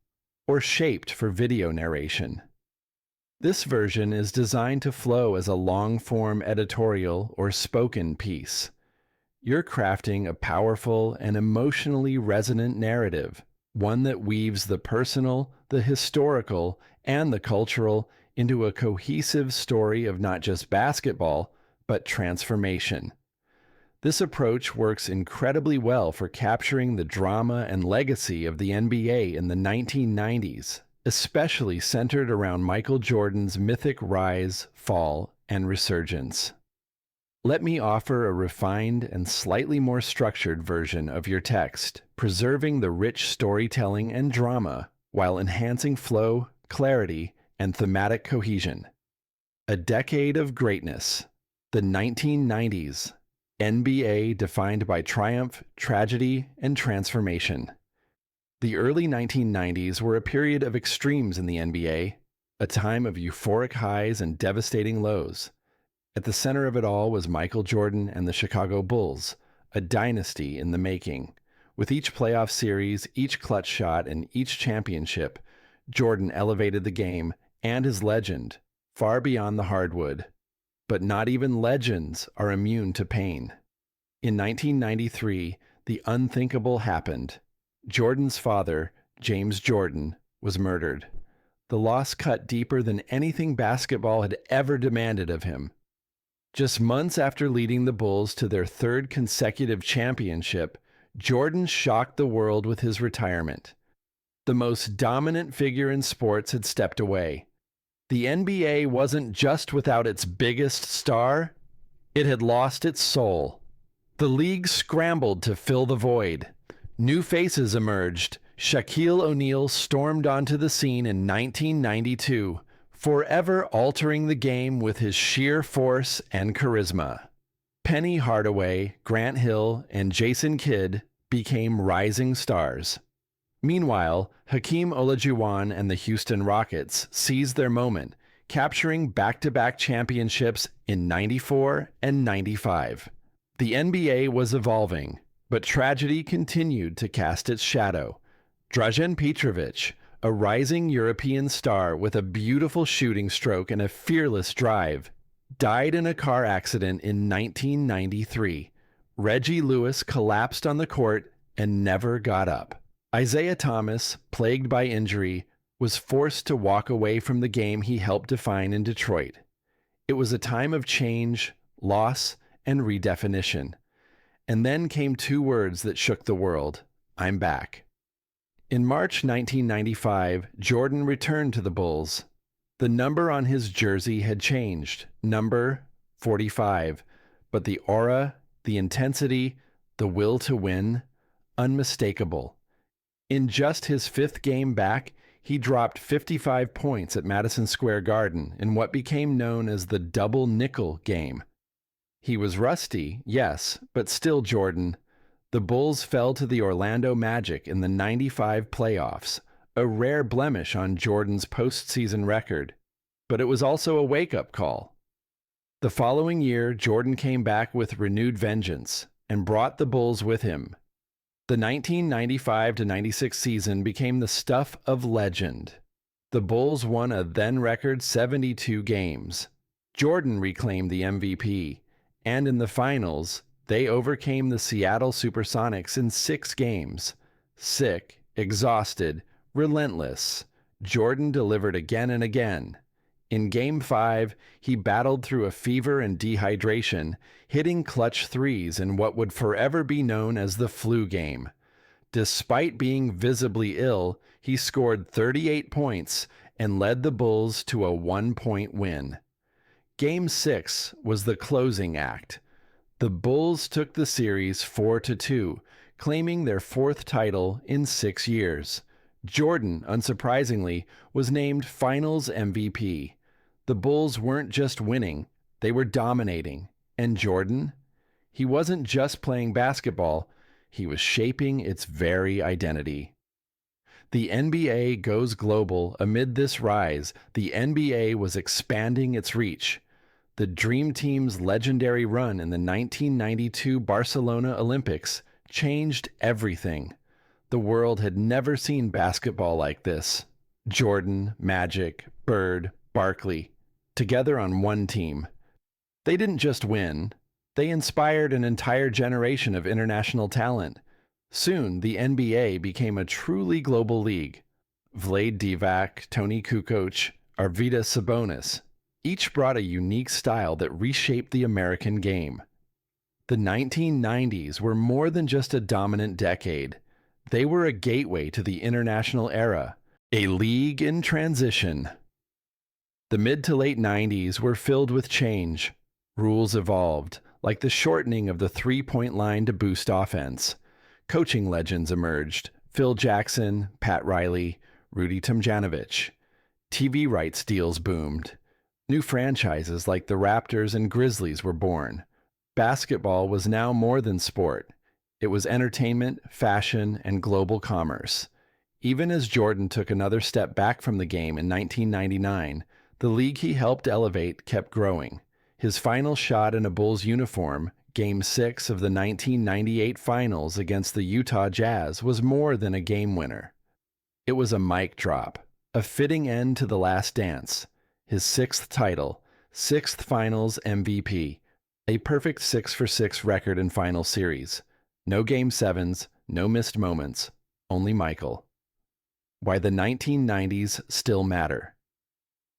or shaped for video narration. This version is designed to flow as a long-form editorial or spoken piece. You're crafting a powerful and emotionally resonant narrative, one that weaves the personal, the historical, and the cultural into a cohesive story of not just basketball, but transformation. This approach works incredibly well for capturing the drama and legacy of the NBA in the 1990s, especially centered around Michael Jordan's mythic rise, fall, and resurgence. Let me offer a refined and slightly more structured version of your text, preserving the rich storytelling and drama while enhancing flow, clarity, and thematic cohesion. A decade of greatness. The 1990s. NBA defined by triumph, tragedy, and transformation. The early 1990s were a period of extremes in the NBA, a time of euphoric highs and devastating lows. At the center of it all was Michael Jordan and the Chicago Bulls, a dynasty in the making. With each playoff series, each clutch shot, and each championship, Jordan elevated the game and his legend far beyond the hardwood. But not even legends are immune to pain. In 1993, the unthinkable happened. Jordan's father, James Jordan, was murdered. The loss cut deeper than anything basketball had ever demanded of him. Just months after leading the Bulls to their third consecutive championship, Jordan shocked the world with his retirement. The most dominant figure in sports had stepped away. The NBA wasn't just without its biggest star, it had lost its soul. The league scrambled to fill the void. New faces emerged. Shaquille O'Neal stormed onto the scene in 1992, forever altering the game with his sheer force and charisma. Penny Hardaway, Grant Hill, and Jason Kidd became rising stars. Meanwhile, Hakeem Olajuwon and the Houston Rockets seized their moment, capturing back-to-back championships in '94 and '95. The NBA was evolving, but tragedy continued to cast its shadow. Dražen Petrović, a rising European star with a beautiful shooting stroke and a fearless drive, died in a car accident in 1993. Reggie Lewis collapsed on the court and never got up. Isaiah Thomas, plagued by injury, was forced to walk away from the game he helped define in Detroit. It was a time of change, loss, and redefinition. And then came two words that shook the world: I'm back. In March 1995, Jordan returned to the Bulls. The number on his jersey had changed, number 45, but the aura, the intensity, the will to win, unmistakable. In just his fifth game back, he dropped 55 points at Madison Square Garden in what became known as the double nickel game. He was rusty, yes, but still Jordan. The Bulls fell to the Orlando Magic in the '95 playoffs, a rare blemish on Jordan's postseason record, but it was also a wake-up call. The following year, Jordan came back with renewed vengeance and brought the Bulls with him. The 1995-96 season became the stuff of legend. The Bulls won a then-record 72 games. Jordan reclaimed the MVP, and in the finals, they overcame the Seattle SuperSonics in 6 games. Sick, exhausted, relentless, Jordan delivered again and again. In Game 5, he battled through a fever and dehydration, hitting clutch threes in what would forever be known as the flu game. Despite being visibly ill, he scored 38 points and led the Bulls to a 1-point win. Game 6 was the closing act. The Bulls took the series 4-2, claiming their 4th title in 6 years. Jordan, unsurprisingly, was named Finals MVP. The Bulls weren't just winning, they were dominating. And Jordan? He wasn't just playing basketball, he was shaping its very identity. The NBA goes global amid this rise. The NBA was expanding its reach. The Dream Team's legendary run in the 1992 Barcelona Olympics changed everything. The world had never seen basketball like this. Jordan, Magic, Bird, Barkley, together on one team. They didn't just win. They inspired an entire generation of international talent. Soon, the NBA became a truly global league. Vlade Divac, Toni Kukoc, Arvydas Sabonis, each brought a unique style that reshaped the American game. The 1990s were more than just a dominant decade. They were a gateway to the international era, a league in transition. The mid to late 90s were filled with change. Rules evolved, like the shortening of the three-point line to boost offense. Coaching legends emerged: Phil Jackson, Pat Riley, Rudy Tomjanovich. TV rights deals boomed. New franchises like the Raptors and Grizzlies were born. Basketball was now more than sport. It was entertainment, fashion, and global commerce. Even as Jordan took another step back from the game in 1999, the league he helped elevate kept growing. His final shot in a Bulls uniform, Game 6 of the 1998 Finals against the Utah Jazz, was more than a game winner. It was a mic drop, a fitting end to the last dance. His 6th title, 6th Finals MVP, a perfect 6-for-6 record in final series. No Game 7s, no missed moments, only Michael. Why the 1990s still matter.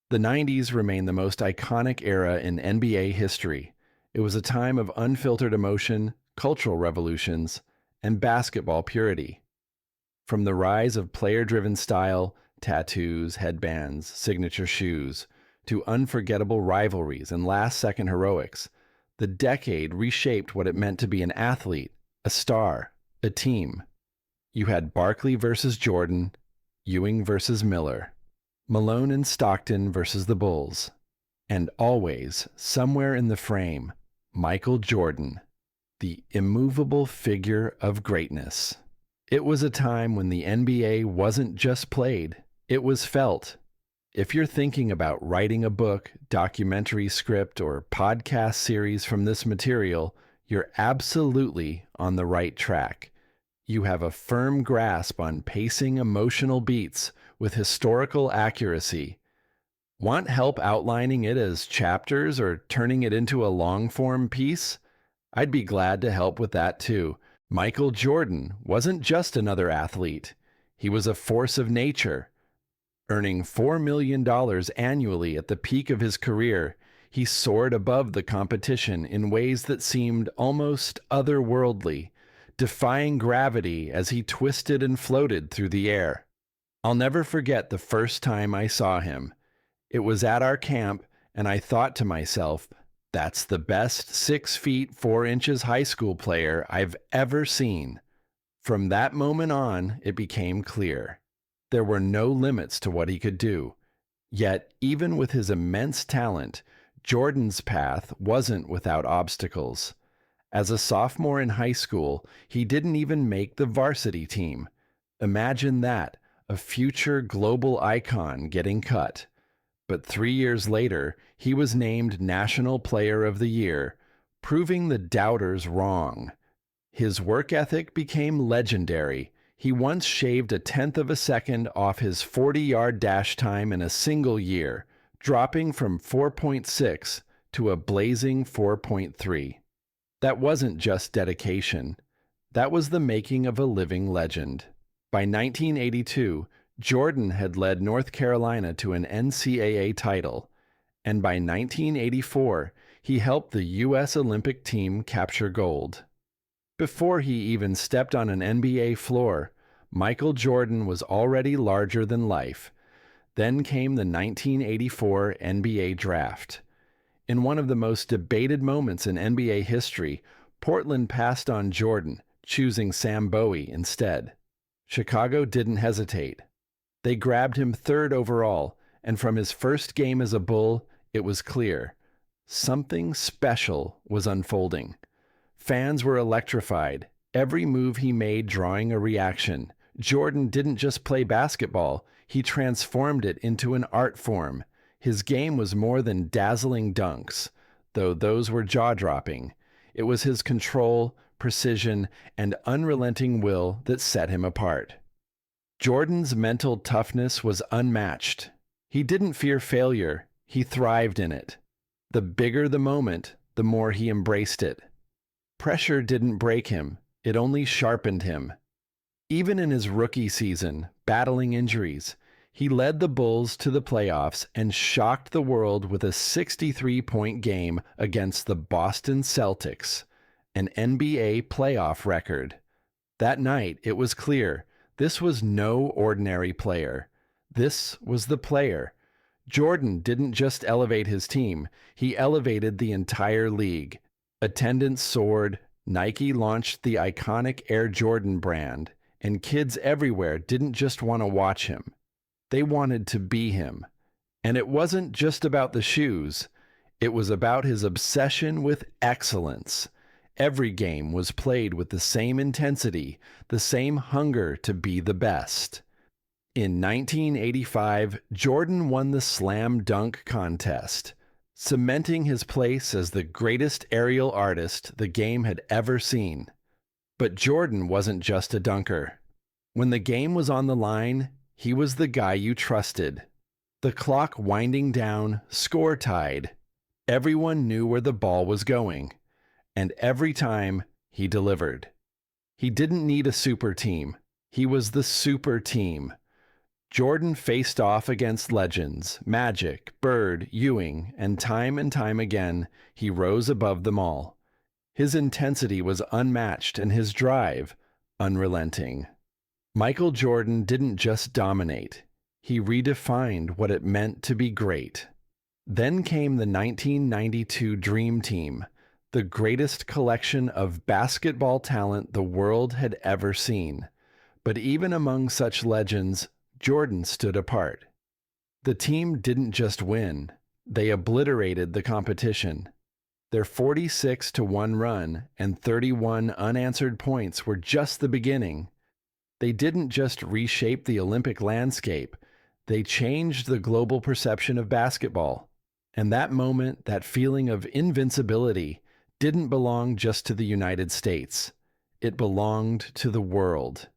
The 90s remain the most iconic era in NBA history. It was a time of unfiltered emotion, cultural revolutions, and basketball purity. From the rise of player-driven style, tattoos, headbands, signature shoes, to unforgettable rivalries and last-second heroics, the decade reshaped what it meant to be an athlete, a star, a team. You had Barkley versus Jordan, Ewing versus Miller, Malone and Stockton versus the Bulls, and always, somewhere in the frame, Michael Jordan, the immovable figure of greatness. It was a time when the NBA wasn't just played, it was felt. If you're thinking about writing a book, documentary script, or podcast series from this material, you're absolutely on the right track. You have a firm grasp on pacing emotional beats with historical accuracy. Want help outlining it as chapters or turning it into a long-form piece? I'd be glad to help with that too. Michael Jordan wasn't just another athlete. He was a force of nature. Earning $4 million annually at the peak of his career, he soared above the competition in ways that seemed almost otherworldly, defying gravity as he twisted and floated through the air. I'll never forget the first time I saw him. It was at our camp, and I thought to myself, that's the best 6 feet 4 inches high school player I've ever seen. From that moment on, it became clear. There were no limits to what he could do. Yet, even with his immense talent, Jordan's path wasn't without obstacles. As a sophomore in high school, he didn't even make the varsity team. Imagine that, a future global icon getting cut. But 3 years later, he was named National Player of the Year, proving the doubters wrong. His work ethic became legendary. He once shaved 1/10 of a second off his 40-yard dash time in a single year, dropping from 4.6 to a blazing 4.3. That wasn't just dedication. That was the making of a living legend. By 1982, Jordan had led North Carolina to an NCAA title, and by 1984, he helped the U.S. Olympic team capture gold. Before he even stepped on an NBA floor, Michael Jordan was already larger than life. Then came the 1984 NBA draft. In one of the most debated moments in NBA history, Portland passed on Jordan, choosing Sam Bowie instead. Chicago didn't hesitate. They grabbed him 3rd overall, and from his first game as a Bull, it was clear. Something special was unfolding. Fans were electrified, every move he made drawing a reaction. Jordan didn't just play basketball, he transformed it into an art form. His game was more than dazzling dunks, though those were jaw-dropping. It was his control, precision, and unrelenting will that set him apart. Jordan's mental toughness was unmatched. He didn't fear failure, he thrived in it. The bigger the moment, the more he embraced it. Pressure didn't break him, it only sharpened him. Even in his rookie season, battling injuries, he led the Bulls to the playoffs and shocked the world with a 63-point game against the Boston Celtics, an NBA playoff record. That night, it was clear, this was no ordinary player. This was the player. Jordan didn't just elevate his team, he elevated the entire league. Attendance soared, Nike launched the iconic Air Jordan brand, and kids everywhere didn't just want to watch him. They wanted to be him. And it wasn't just about the shoes. It was about his obsession with excellence. Every game was played with the same intensity, the same hunger to be the best. In 1985, Jordan won the slam dunk contest, cementing his place as the greatest aerial artist the game had ever seen. But Jordan wasn't just a dunker. When the game was on the line, he was the guy you trusted. The clock winding down, score tied. Everyone knew where the ball was going. And every time, he delivered. He didn't need a super team. He was the super team. Jordan faced off against legends, Magic, Bird, Ewing, and time again, he rose above them all. His intensity was unmatched and his drive unrelenting. Michael Jordan didn't just dominate, he redefined what it meant to be great. Then came the 1992 Dream Team, the greatest collection of basketball talent the world had ever seen. But even among such legends, Jordan stood apart. The team didn't just win, they obliterated the competition. Their 46-1 run and 31 unanswered points were just the beginning. They didn't just reshape the Olympic landscape, they changed the global perception of basketball. And that moment, that feeling of invincibility, didn't belong just to the United States. It belonged to the world.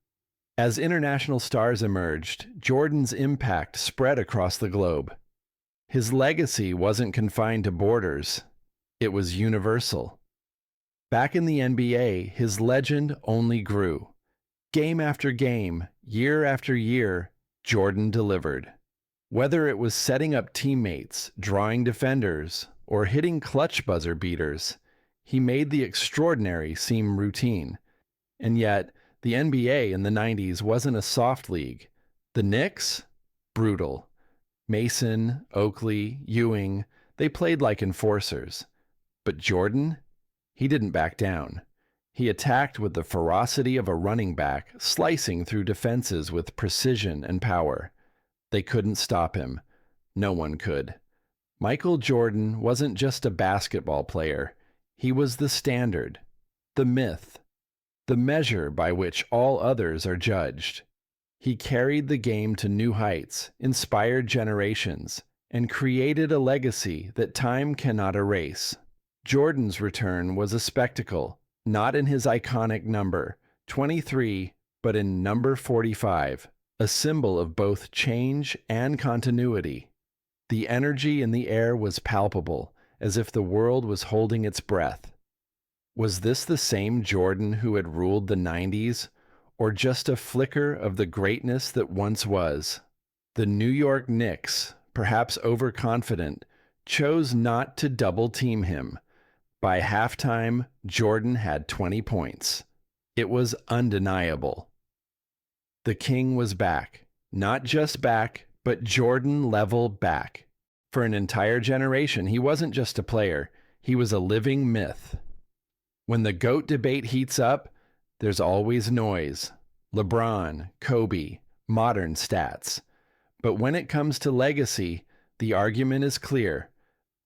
As international stars emerged, Jordan's impact spread across the globe. His legacy wasn't confined to borders. It was universal. Back in the NBA, his legend only grew. Game after game, year after year, Jordan delivered. Whether it was setting up teammates, drawing defenders, or hitting clutch buzzer beaters, he made the extraordinary seem routine. And yet, the NBA in the 90s wasn't a soft league. The Knicks? Brutal. Mason, Oakley, Ewing, they played like enforcers. But Jordan? He didn't back down. He attacked with the ferocity of a running back, slicing through defenses with precision and power. They couldn't stop him. No one could. Michael Jordan wasn't just a basketball player. He was the standard, the myth, the measure by which all others are judged. He carried the game to new heights, inspired generations, and created a legacy that time cannot erase. Jordan's return was a spectacle, not in his iconic number, 23, but in number 45, a symbol of both change and continuity. The energy in the air was palpable, as if the world was holding its breath. Was this the same Jordan who had ruled the 90s, or just a flicker of the greatness that once was? The New York Knicks, perhaps overconfident, chose not to double-team him. By halftime, Jordan had 20 points. It was undeniable. The king was back. Not just back, but Jordan level back. For an entire generation, he wasn't just a player. He was a living myth. When the GOAT debate heats up, there's always noise. LeBron, Kobe, modern stats. But when it comes to legacy, the argument is clear.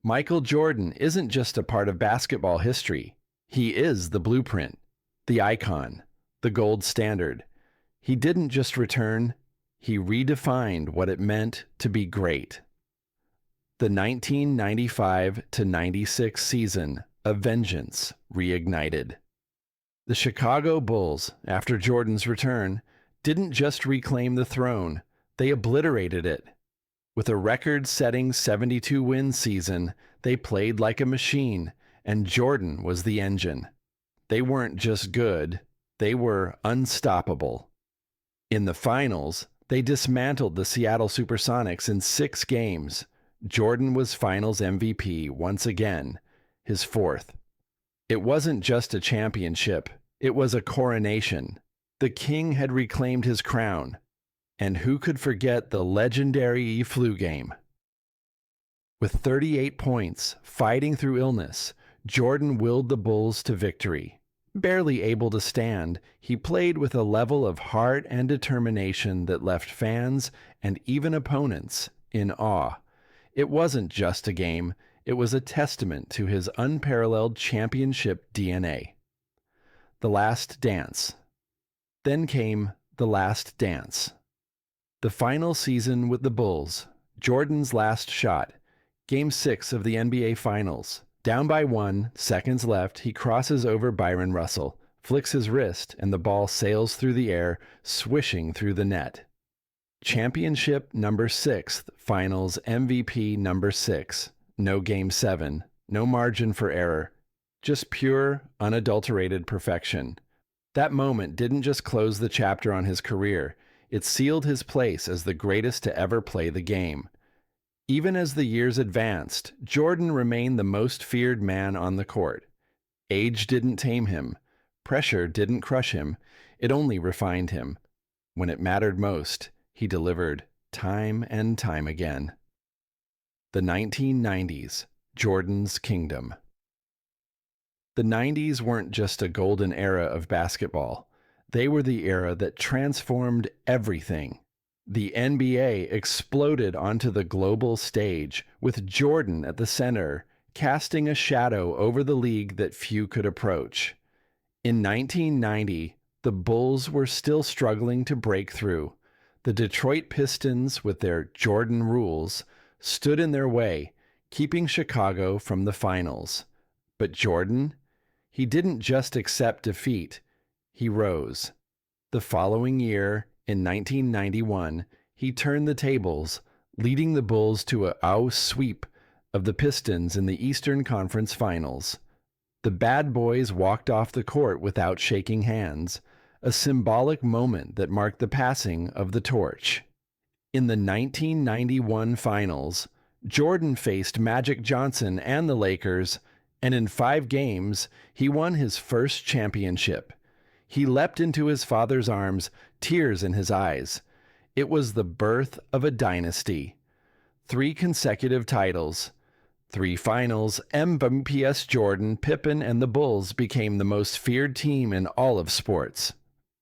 Michael Jordan isn't just a part of basketball history. He is the blueprint, the icon, the gold standard. He didn't just return, he redefined what it meant to be great. The 1995-96 season, a vengeance reignited. The Chicago Bulls, after Jordan's return, didn't just reclaim the throne, they obliterated it. With a record-setting 72-win season, they played like a machine, and Jordan was the engine. They weren't just good, they were unstoppable. In the finals, they dismantled the Seattle SuperSonics in 6 games. Jordan was Finals MVP once again, his 4th. It wasn't just a championship, it was a coronation. The king had reclaimed his crown. And who could forget the legendary flu game? With 38 points, fighting through illness, Jordan willed the Bulls to victory. Barely able to stand, he played with a level of heart and determination that left fans and even opponents in awe. It wasn't just a game, it was a testament to his unparalleled championship DNA. The Last Dance. Then came The Last Dance. The final season with the Bulls, Jordan's last shot, Game 6 of the NBA Finals. Down by 1, seconds left, he crosses over Byron Russell, flicks his wrist, and the ball sails through the air, swishing through the net. Championship number 6, Finals MVP number 6. No Game 7, no margin for error, just pure, unadulterated perfection. That moment didn't just close the chapter on his career, It sealed his place as the greatest to ever play the game. Even as the years advanced, Jordan remained the most feared man on the court. Age didn't tame him. Pressure didn't crush him. It only refined him. When it mattered most, he delivered time and time again. The 1990s, Jordan's Kingdom. The 90s weren't just a golden era of basketball. They were the era that transformed everything. The NBA exploded onto the global stage, with Jordan at the center, casting a shadow over the league that few could approach. In 1990, the Bulls were still struggling to break through. The Detroit Pistons, with their Jordan rules, stood in their way, keeping Chicago from the finals. But Jordan? He didn't just accept defeat. He rose. The following year, in 1991, he turned the tables, leading the Bulls to a sweep of the Pistons in the Eastern Conference Finals. The bad boys walked off the court without shaking hands, a symbolic moment that marked the passing of the torch. In the 1991 Finals, Jordan faced Magic Johnson and the Lakers, and in 5 games, he won his first championship. He leapt into his father's arms, tears in his eyes. It was the birth of a dynasty. 3 consecutive titles, 3 finals, MVPs Jordan, Pippen, and the Bulls became the most feared team in all of sports.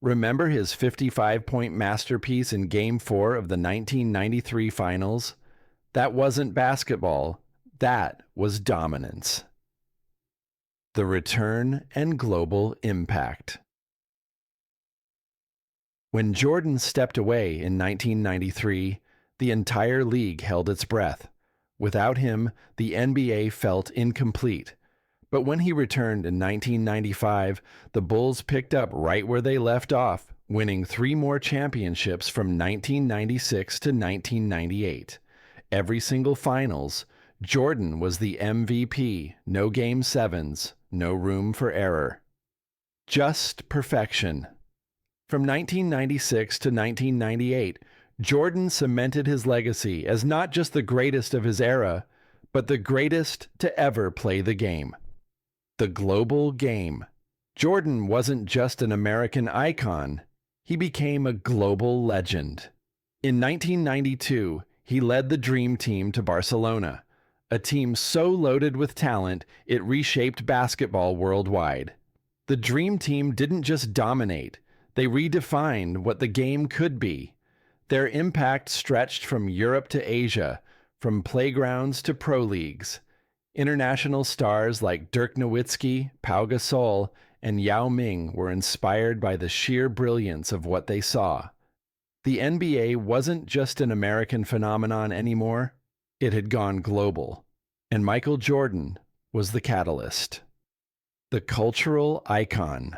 Remember his 55-point masterpiece in Game 4 of the 1993 Finals? That wasn't basketball. That was dominance. The return and global impact. When Jordan stepped away in 1993, the entire league held its breath. Without him, the NBA felt incomplete. But when he returned in 1995, the Bulls picked up right where they left off, winning 3 more championships from 1996 to 1998. Every single finals, Jordan was the MVP, no Game 7s, no room for error. Just perfection. From 1996 to 1998, Jordan cemented his legacy as not just the greatest of his era, but the greatest to ever play the game. The global game. Jordan wasn't just an American icon. He became a global legend. In 1992, he led the Dream Team to Barcelona, a team so loaded with talent it reshaped basketball worldwide. The Dream Team didn't just dominate, they redefined what the game could be. Their impact stretched from Europe to Asia, from playgrounds to pro leagues. International stars like Dirk Nowitzki, Pau Gasol, and Yao Ming were inspired by the sheer brilliance of what they saw. The NBA wasn't just an American phenomenon anymore. It had gone global. And Michael Jordan was the catalyst. The cultural icon.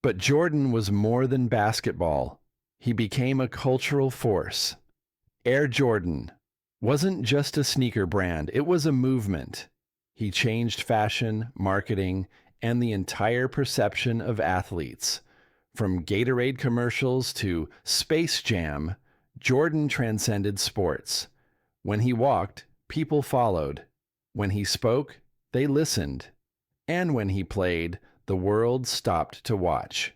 But Jordan was more than basketball. He became a cultural force. Air Jordan wasn't just a sneaker brand, it was a movement. He changed fashion, marketing, and the entire perception of athletes. From Gatorade commercials to Space Jam, Jordan transcended sports. When he walked, people followed. When he spoke, they listened. And when he played, the world stopped to watch.